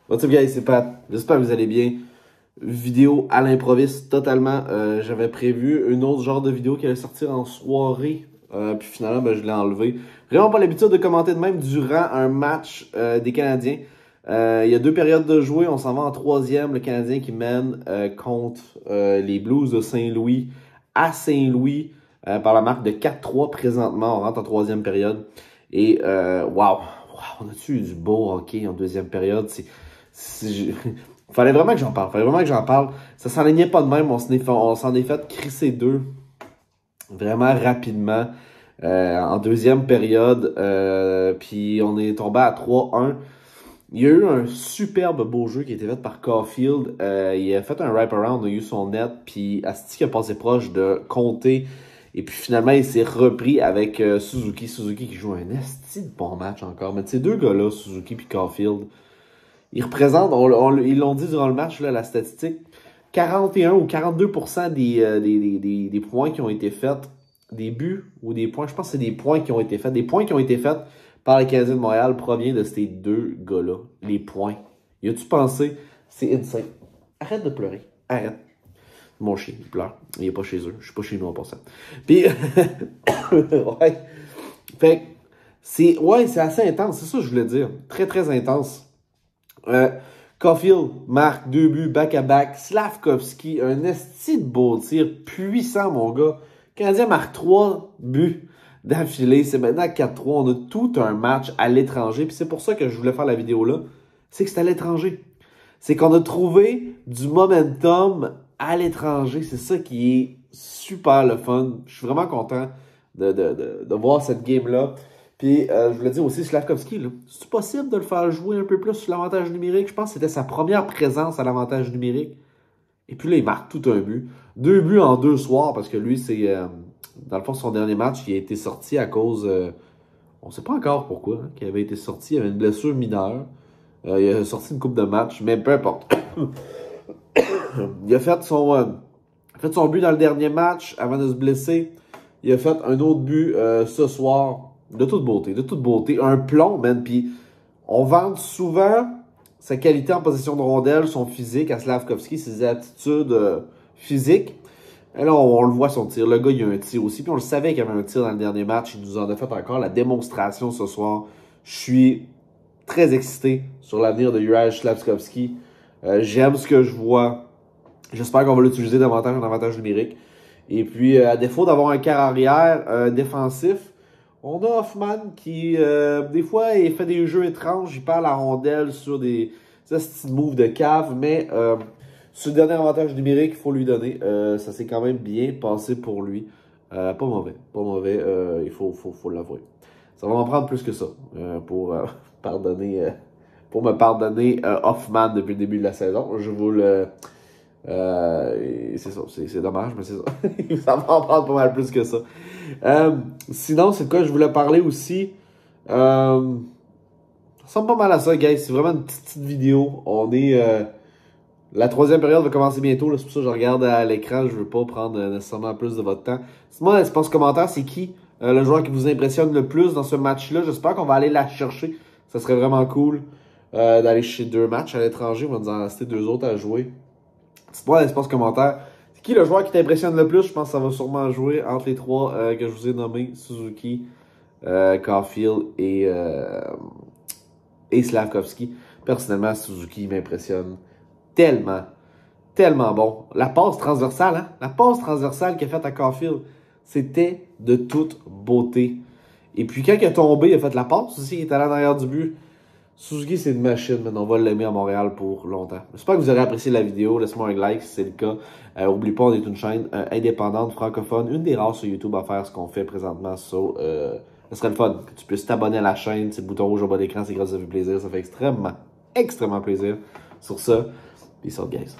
What's up guys, c'est Pat. J'espère que vous allez bien. Vidéo à l'improviste totalement. J'avais prévu une autre genre de vidéo qui allait sortir en soirée. Puis finalement, je l'ai enlevé. Vraiment pas l'habitude de commenter de même durant un match des Canadiens. Il y a deux périodes de jouer. On s'en va en troisième. Le Canadien qui mène contre les Blues de Saint-Louis à Saint-Louis par la marque de 4-3 présentement. On rentre en troisième période. Et wow, on a-tu eu du beau hockey en deuxième période? Fallait vraiment que j'en parle. Ça s'enlignait pas de même. On s'en est fait crisser deux vraiment rapidement en deuxième période. Puis on est tombé à 3-1. Il y a eu un superbe beau jeu qui a été fait par Caulfield. Il a fait un wrap-around, il a eu son net. Puis Asti a passé proche de compter. Et puis finalement, il s'est repris avec Suzuki. Suzuki qui joue un esti de bon match encore. Mais ces deux gars-là, Suzuki et Caulfield, ils représentent, ils l'ont dit durant le match, là, la statistique, 41 ou 42% des points qui ont été faits, des buts ou des points, je pense que c'est des points qui ont été faits. Des points qui ont été faits par les Canadiens de Montréal provient de ces deux gars-là. Les points. Y a-tu pensé? C'est insane. Arrête de pleurer. Arrête. Mon chien, il pleure. Il est pas chez eux. Je suis pas chez nous en passant. Puis, ouais. Fait c'est assez intense. C'est ça que je voulais dire. Très, très intense. Caulfield marque 2 buts back-à-back. Slavkovski, un esti de beau tir puissant, mon gars. Le Canadien marque 3 buts d'affilée. C'est maintenant 4-3. On a tout un match à l'étranger. Puis c'est pour ça que je voulais faire la vidéo là. C'est que c'est à l'étranger. C'est qu'on a trouvé du momentum à l'étranger. C'est ça qui est super le fun. Je suis vraiment content de voir cette game-là. Puis, je voulais dire aussi, Slavkovski, c'est possible de le faire jouer un peu plus sur l'avantage numérique? Je pense que c'était sa première présence à l'avantage numérique. Et puis là, il marque tout un but. 2 buts en 2 soirs, parce que lui, c'est, dans le fond, son dernier match, il a été sorti à cause, on ne sait pas encore pourquoi, hein, qu'il avait été sorti, il avait une blessure mineure. Il a sorti une coupe de match, mais peu importe. Il a fait son but dans le dernier match avant de se blesser. Il a fait un autre but ce soir. De toute beauté. Un plomb, man. Puis on vante souvent sa qualité en possession de rondelle, son physique à Slavkovski, ses attitudes physiques. Et là, on le voit son tir. Le gars, il a un tir aussi. Puis on le savait qu'il y avait un tir dans le dernier match. Il nous en a fait encore la démonstration ce soir. Je suis très excité sur l'avenir de Juraj Slavkovski. J'aime ce que je vois. J'espère qu'on va l'utiliser davantage en avantage numérique. Et puis, à défaut d'avoir un quart arrière défensif, on a Hoffman qui, des fois, il fait des jeux étranges. Il perd la rondelle sur des petits moves de cave. Mais sur le dernier avantage numérique, il faut lui donner. Ça s'est quand même bien passé pour lui. Pas mauvais. Il faut l'avouer. Ça va m'en prendre plus que ça pour me pardonner Hoffman depuis le début de la saison. Je vous le... c'est ça, c'est dommage, mais c'est ça. Ça va en prendre pas mal plus que ça. Sinon, c'est de quoi je voulais parler aussi. Ça ressemble pas mal à ça, guys. C'est vraiment une petite vidéo. On est... la troisième période va commencer bientôt. C'est pour ça que je regarde à l'écran. Je veux pas prendre nécessairement plus de votre temps. Sinon, l'espace commentaire, c'est qui le joueur qui vous impressionne le plus dans ce match-là? J'espère qu'on va aller la chercher. Ça serait vraiment cool d'aller chez 2 matchs à l'étranger. On va nous en rester 2 autres à jouer. Dites-moi dans l'espace commentaire, c'est qui le joueur qui t'impressionne le plus? Je pense que ça va sûrement jouer entre les 3 que je vous ai nommés, Suzuki, Caulfield et Slavkovski. Personnellement, Suzuki m'impressionne tellement bon. La passe transversale, hein? La passe transversale qu'il a faite à Caulfield, c'était de toute beauté. Et puis quand il a tombé, il a fait la passe aussi, il est allé en arrière du but. Suzuki, c'est une machine, mais on va l'aimer à Montréal pour longtemps. J'espère que vous aurez apprécié la vidéo. Laisse-moi un like si c'est le cas. N'oublie pas, on est une chaîne indépendante, francophone, une des rares sur YouTube à faire ce qu'on fait présentement. Ça serait le fun que tu puisses t'abonner à la chaîne. C'est le bouton rouge au bas d'écran, c'est grâce à ça fait plaisir. Ça fait extrêmement plaisir. Sur ça, peace out, guys.